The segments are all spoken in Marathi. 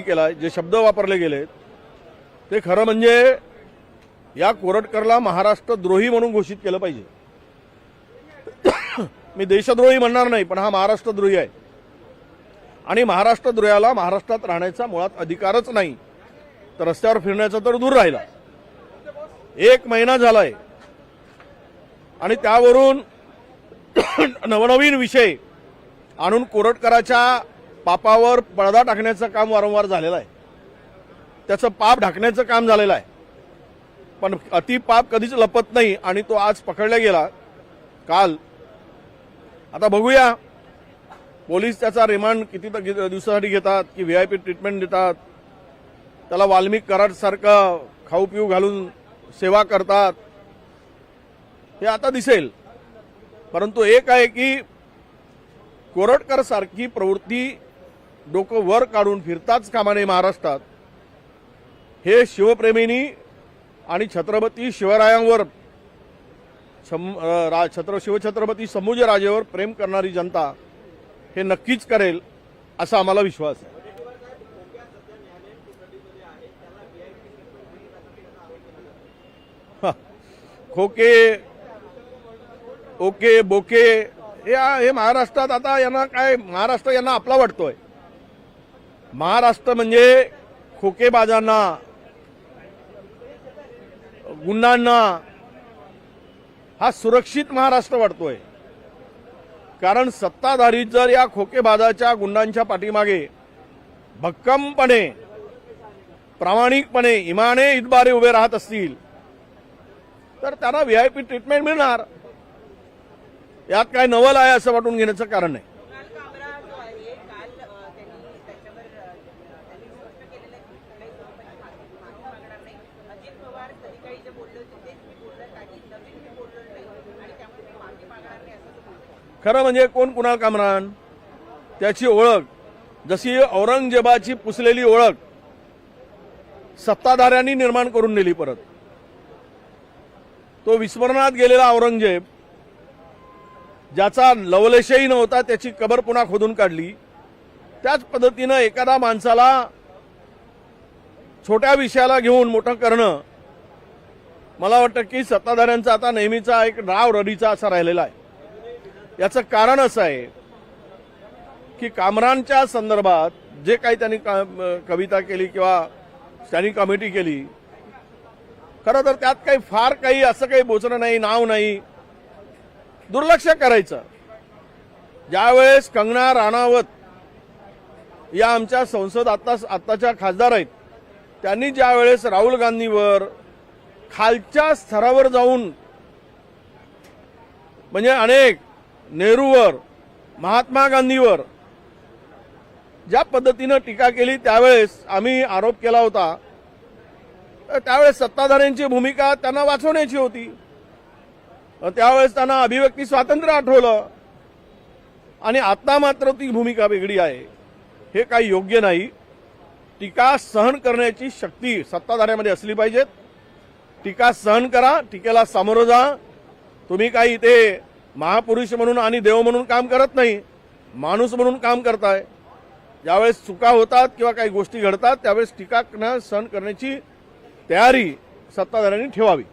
केला, जे शब्द वापरले गेले ते खरं म्हणजे या कोरटकरला महाराष्ट्रद्रोही म्हणून घोषित केलं पाहिजे. मी देशद्रोही म्हणणार नाही, पण हा महाराष्ट्रद्रोही आहे आणि महाराष्ट्रद्रोह्याला महाराष्ट्रात राहण्याचा मुळात अधिकारच नाही, तर रस्त्यावर फिरण्याचा तर दूर राहिला. 1 महिना झालाय आणि त्यावरून नवनवीन विषय आणून कोरटकराच्या पापावर पडदा टाकण्याचं काम वारंवार झालेलं आहे. त्याचं पाप ढाकण्याचं काम झालेलं आहे, पण अतिपाप कधीच लपत नाही आणि तो आज पकडला गेला काल. आता बघूया पोलीस त्याचा रिमांड किती दिवसासाठी घेतात की व्हीआयपी ट्रीटमेंट देतात, त्याला वाल्मिक कराड सारखं खाऊ पिऊ घालून सेवा करतात, हे आता दिसेल. परंतु एक आहे की कोरटकर सारखी प्रवृत्ती डोकं वर काढून फिरताच कामा नये महाराष्ट्रात. हे शिवप्रेमींनी आणि छत्रपती शिवरायांवर शिवछत्रपती संभाजीराजेवर प्रेम करणारी जनता हे नक्कीच करेल असा आम्हाला विश्वास आहे. खोके ओके बोके हे महाराष्ट्रात आता यांना काय, महाराष्ट्र यांना आपला वाटतोय. महाराष्ट्र म्हणजे खोकेबाजांना, गुंडांना हा सुरक्षित महाराष्ट्र वाटतोय. कारण सत्ताधारी जर या खोकेबाजाच्या गुंडांच्या पाठीमागे भक्कमपणे प्रामाणिकपणे इमाने इतबारे उभे राहत असतील तर त्यांना व्हीआयपी ट्रीटमेंट मिळणार. यात काय नवल आहे असं वाटून घेण्याचं कारण नाही. खरं म्हणजे कोण कुणाला कामरान, त्याची ओळख जशी औरंगजेबाची पुसलेली ओळख सत्ताधाऱ्यांनी निर्माण करून नेली. परत तो विस्मरणात गेलेला औरंगजेब, ज्याचा लवलेशही नव्हता, त्याची कबर पुन्हा खोदून काढली. त्याच पद्धतीनं एखादा माणसाला छोट्या विषयाला घेऊन मोठं करणं, मला वाटतं की सत्ताधाऱ्यांचा आता नेहमीचा एक राव रडीचा असा राहिलेला आहे. याचं कारण असं आहे की कामरांच्या संदर्भात जे काही त्यांनी कविता केली किंवा स्टँडिंग कमिटी केली, खरं तर त्यात काही फार काही असं काही बोचणं नाही, नाव नाही, दुर्लक्ष करायचं. ज्यावेळेस कंगना राणावत या आमच्या संसद आत्ताच्या खासदार आहेत, त्यांनी ज्यावेळेस राहुल गांधीवर खालच्या स्तरावर जाऊन म्हणजे अनेक नेहरूवर, महात्मा गांधीवर ज्या पद्धतीनं टीका केली, त्यावेळेस आम्ही आरोप केला होता. त्यावेळेस सत्ताधाऱ्यांची भूमिका त्यांना वाचवण्याची होती. त्यावेळेस त्यांना अभिव्यक्ती स्वातंत्र्य आठवलं आणि आता मात्र ती भूमिका वेगळी आहे. हे काही योग्य नाही. टीका सहन करण्याची शक्ती सत्ताधाऱ्यामध्ये असली पाहिजे. टीका सहन करा, टीकेला सामोरं जा. तुम्ही काही इथे महापुरुष म्हणून आणि देव म्हणून काम करत नाही, माणूस म्हणून काम करताय. ज्यावेळेस चुका होतात किंवा काही गोष्टी घडतात त्यावेळेस टीका सहन करण्याची तयारी सत्ताधाऱ्यांनी ठेवावी.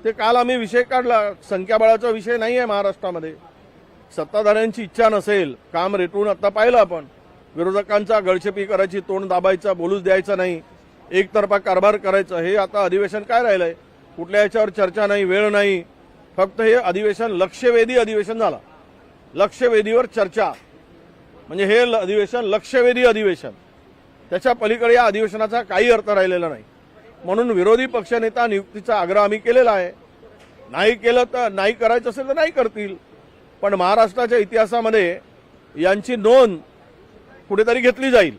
ते काल आम्ही विषय काढला. संख्याबळाचा विषय नाही आहे महाराष्ट्रामध्ये. सत्ताधाऱ्यांची इच्छा नसेल, काम रेटून आता पाहिलं आपण, विरोधकांचा गळचेपी करायची, तोंड दाबायचा, बोलूच द्यायचं नाही, एकतर्फा कारभार करायचं. हे आता अधिवेशन काय राहिलंय? कुठल्या याच्यावर चर्चा नाही, वेळ नाही, फक्त हे अधिवेशन लक्ष्यवेधी अधिवेशन झाला. लक्ष्यवेधीवर चर्चा म्हणजे हे अधिवेशन लक्ष्यवेधी अधिवेशन. त्याच्या पलीकडे या अधिवेशनाचा काही अर्थ राहिलेला नाही. म्हणून विरोधी पक्षनेता नियुक्तीचा आग्रह आम्ही केलेला आहे. नाही केलं तर नाही करायचं असेल तर नाही करतील, पण महाराष्ट्राच्या इतिहासामध्ये यांची नोंद कुठेतरी घेतली जाईल.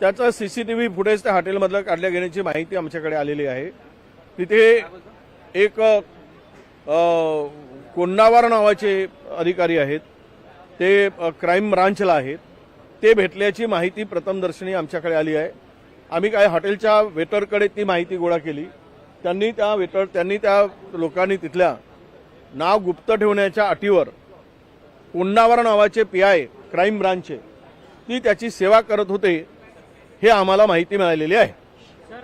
त्याचं सीसीटीव्ही फुटेज त्या हॉटेलमधलं काढल्या घेण्याची माहिती आमच्याकडे आलेली आहे. तिथे एक कोंडावार नावाचे अधिकारी आहेत, ते क्राईम ब्रांचला आहेत, ते भेटल्याची माहिती प्रथमदर्शनी आमच्याकडे आली आहे. आम्ही काय हॉटेलच्या वेटरकडे ती माहिती गोळा केली. त्यांनी त्या लोकांनी तिथल्या नाव गुप्त ठेवण्याच्या अटीवर कोंडावर नावाचे PI क्राईम ब्रांचचे ती त्याची सेवा करत होते हे आम्हाला माहिती मिळालेली आहे.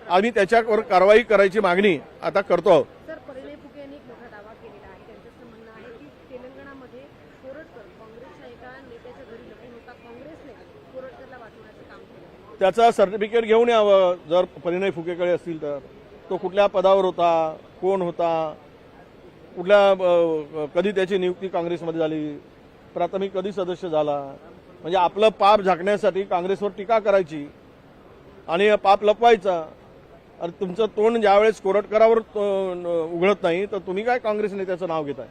आम्ही त्याच्यावर कारवाई करायची मागणी आता करतो आहोत. सर, परिणय फुके यांनी एक मोठा दावा केलेला आहे. त्यांचं म्हणणं आहे की तेलंगणामध्ये कोरटकर काँग्रेसच्या एका नेत्याच्या घरी लपून होता. काँग्रेसने कोरटकरला वाचवण्याचं काम केलं. त्याचा सर्टिफिकेट घेऊन यावं जर परिणय फुकेकडे असतील तर. तो कुठल्या पदावर होता, कोण होता, कधी त्याची नियुक्ती काँग्रेसमध्ये झाली, प्राथमिक कधी सदस्य झाला. म्हणजे आपलं पाप झाकण्यासाठी काँग्रेसवर टीका करायची आणि पाप लपवायचा. अरे तुमचं तोंड ज्यावेळेस कोरटकरावर उघडत नाही तर तुम्ही काय काँग्रेस नेत्याचं नाव घेताय?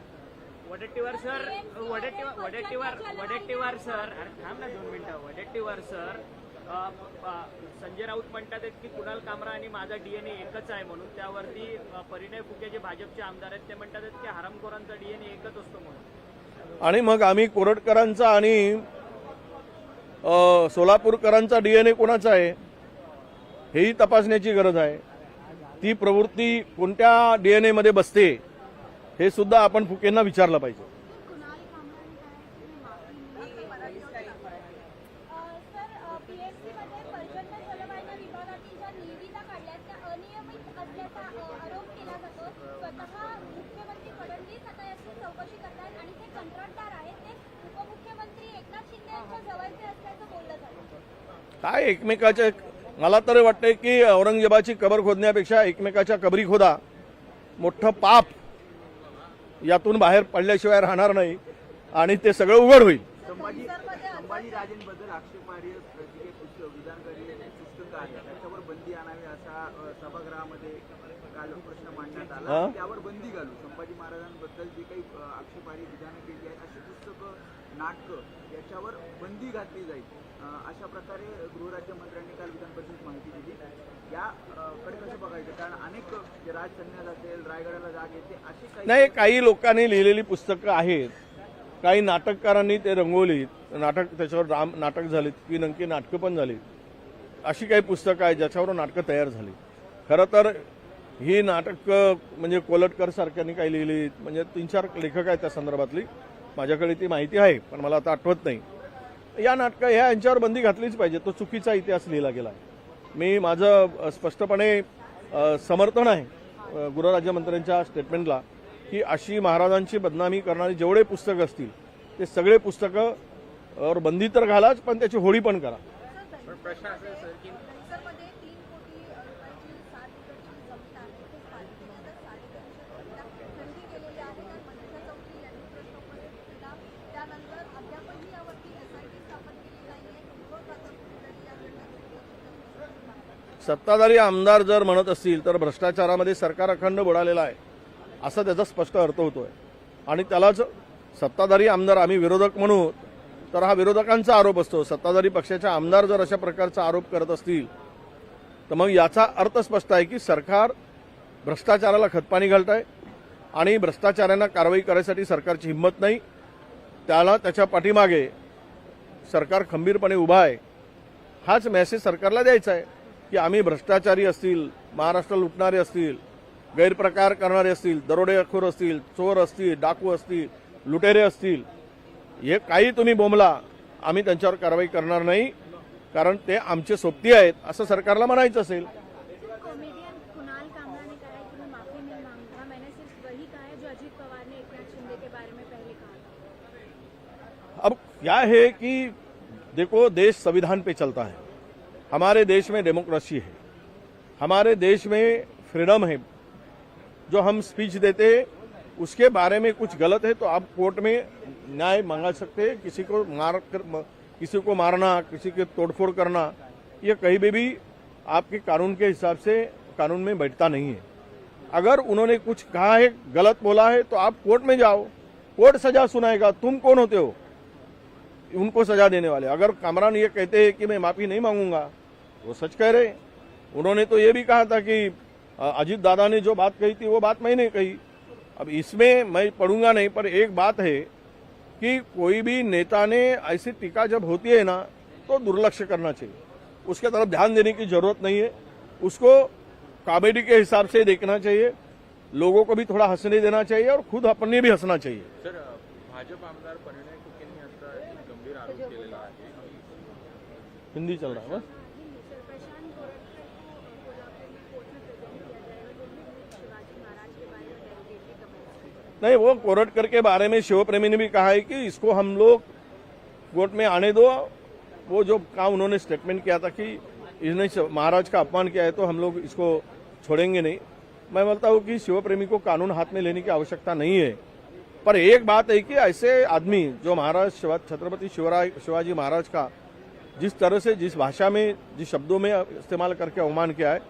वडेट्टीवार सर, वडेट्टीवार सर, थांब ना 2 मिनिटं. वडेट्टीवार सर, संजय राऊत म्हणतात की कुणाल कामरा आणि माझा DNA एकच आहे म्हणून. त्यावरती परिणय फुके जे भाजपचे आमदार आहेत ते म्हणतात की हरामखोरांचा DNA एकच असतो म्हणून. आणि मग आम्ही कोरटकरांचा आणि सोलापूरकरांचा DNA कोणाचा आहे हेही तपासण्याची गरज आहे. ती प्रवृत्ती कोणत्या DNA मध्ये बसते हे सुद्धा आपण फुकेंना विचारलं पाहिजे. काय एकमेकाच्या, मला तर वाटतंय की औरंगजेबाची कबर खोदण्यापेक्षा एकमेकाच्या कबरी खोदा. मोठं पाप यातून बाहेर पडल्याशिवाय राहणार नाही आणि ते सगळं उघड होईल. संभाजी राजेंबद्दल आक्षेपार्ह पुस्तक आहे त्याच्यावर बंदी आणावी असा सभागृहामध्ये काल प्रश्न मांडण्यात आला. त्यावर बंदी घालू. संभाजी महाराजांबद्दल जे काही आक्षेपार्ह विधानं केली आहेत अशी पुस्तकं, नाटकं याच्यावर बंदी घातली जाईल अशा प्रकारे गृहराज्यमंत्र्यांनी काल विधान परिषदेत माहिती दिली. याकडे कसं बघायचं? कारण अनेक राज सन्यास असेल, रायगडाला जाग येते अशी नाही, काही लोकांनी लिहिलेली पुस्तकं आहेत, काही नाटककारांनी ते रंगवलीत, त्याच्यावर नाटक झालीत की नक्की नाटकं पण झालीत. अशी काही पुस्तकं आहेत ज्याच्यावर नाटकं तयार झाली. खरं तर ही नाटकं म्हणजे कोलटकर सारख्यांनी काही लिहिली, म्हणजे 3-4 लेखक आहेत त्या संदर्भातली. माझ्याकडे ती माहिती आहे पण मला आता आठवत नाही. या नाटकं यांच्यावर बंदी घातलीच पाहिजे. तो चुकीचा इतिहास लिहिला गेला आहे. मी माझं स्पष्टपणे समर्थन आहे गृहराज्यमंत्र्यांच्या स्टेटमेंटला की अशी महाराजांची बदनामी करणारी जेवढे पुस्तकं असतील ते सगळे पुस्तकं बंदी तर घालाच, पण त्याची होळी पण करा. प्रश्न असा आहे सर की सत्ताधारी आमदार जर म्हणत असतील तर भ्रष्टाचारामध्ये सरकार अखंड बुडालेला आहे असा त्याचा स्पष्ट अर्थ होतोय. आणि त्यालाच सत्ताधारी आमदार आम्ही विरोधक म्हणू तर हा विरोधकांचा आरोप असतो. सत्ताधारी पक्षाचे आमदार जर अशा प्रकारचा आरोप करत असतील तर मग याचा अर्थ स्पष्ट आहे की सरकार भ्रष्टाचाराला खतपाणी घालत आहे आणि भ्रष्टाचारांना कारवाई करायसाठी सरकारची हिंमत नाही. त्याच्या पाठीमागे सरकार खंबीरपणे उभा आहे. हाच मेसेज सरकारला द्यायचा आहे की आम्ही भ्रष्टाचारी असतील, महाराष्ट्र लुटणारे असतील, गैरप्रकार करणारे असतील, दरोडेखोर असतील, चोर असतील, डाकू असतील, लुटेरे असतील, हे काही तुम्ही बोंबला, आम्ही त्यांच्यावर कारवाई करणार नाही कारण ते आमचे सोबती आहेत असं सरकारला म्हणायचं असेल. कॉमेडियन कुणाल कामरा ने कहा है कि मैं माफी नहीं मांगूंगा. मैंने सिर्फ वही कहा है जो अजीत पवार ने एकनाथ शिंदे के बारे में पहले कहा था. अब क्या है कि देखो, देश संविधान पे चलता है. हमारे देश में डेमोक्रेसी है, हमारे देश में फ्रीडम है. जो हम स्पीच देते हैं उसके बारे में कुछ गलत है तो आप कोर्ट में न्याय मांगा सकते हैं. किसी को मारना, किसी की तोड़फोड़ करना, ये कहीं भी आपके कानून के हिसाब से कानून में बैठता नहीं है. अगर उन्होंने कुछ कहा है, गलत बोला है तो आप कोर्ट में जाओ, कोर्ट सजा सुनाएगा. तुम कौन होते हो उनको सजा देने वाले? अगर कामरान ये कहते हैं कि मैं माफी नहीं मांगूंगा, वो सच कह रहे हैं. उन्होंने तो ये भी कहा था कि अजीत दादा ने जो बात कही थी वो बात मैंने कही. अब इसमें मैं पढ़ूंगा नहीं, पर एक बात है कि कोई भी नेता ने ऐसी टीका जब होती है ना तो दुर्लक्ष करना चाहिए, उसके तरफ ध्यान देने की जरूरत नहीं है, उसको कॉमेडी के हिसाब से देखना चाहिए, लोगों को भी थोड़ा हंसने देना चाहिए और खुद अपने भी हंसना चाहिए. सर भाजप आमदार परिणय फुकेंनी आता एक गंभीर आरोप केलेला आहे. हिंदी चल रहा है बस. प्रशांत कोल्हापुर में कोर्ट में प्रेजेंट किया जाएगा जो भी शिवाजी महाराज के बारे में डेरोगेटरी कमेंट्स. नहीं, वो कोरटकर के बारे में शिव प्रेमी ने भी कहा है कि इसको हम लोग कोर्ट में आने दो. वो जो काम उन्होंने स्टेटमेंट किया था कि इसने महाराज का अपमान किया है तो हम लोग इसको छोड़ेंगे नहीं. मैं बोलता हूं कि शिव प्रेमी को कानून हाथ में लेने की आवश्यकता नहीं है. पर एक बात है कि ऐसे आदमी जो महाराज छत्रपति शिवाजी महाराज का जिस तरह से जिस भाषा में जिस शब्दों में इस्तेमाल करके अवमान किया है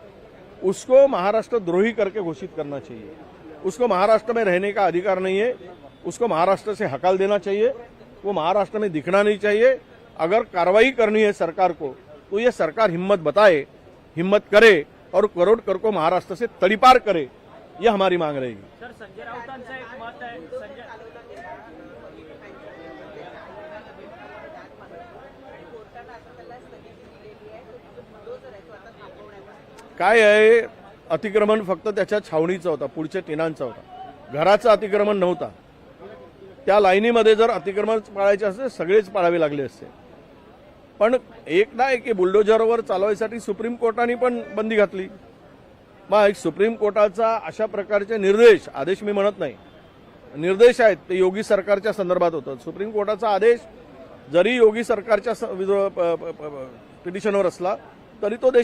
उसको महाराष्ट्र द्रोही करके घोषित करना चाहिए. उसको महाराष्ट्र में रहने का अधिकार नहीं है, उसको महाराष्ट्र से हकाल देना चाहिए, वो महाराष्ट्र में दिखना नहीं चाहिए. अगर कार्रवाई करनी है सरकार को तो ये सरकार हिम्मत बताए, हिम्मत करे और करोडकर को महाराष्ट्र से तडीपार करे, यह हमारी मांग रहेगी. सर संजय राऊतांचं एक मत आहे. संजय काय आहे, अतिक्रमण फक्त त्याच्या छावणीचा होता, पुढच्या टिनांचा होता, घराचं अतिक्रमण नव्हता. त्या लाईनीमध्ये जर अतिक्रमण पाळायचे असते सगळेच पाळावे लागले असते. पण एकदा एक बुलडोजरवर चालवायसाठी सुप्रीम कोर्टाने पण बंदी घातली. मग सुप्रीम कोर्टाचा अशा प्रकारचे निर्देश, आदेश मी म्हणत नाही, निर्देश आहेत ते योगी सरकारच्या संदर्भात होतं. सुप्रीम कोर्टाचा आदेश जरी योगी सरकारच्या पिटिशनवर असला तरी तो देश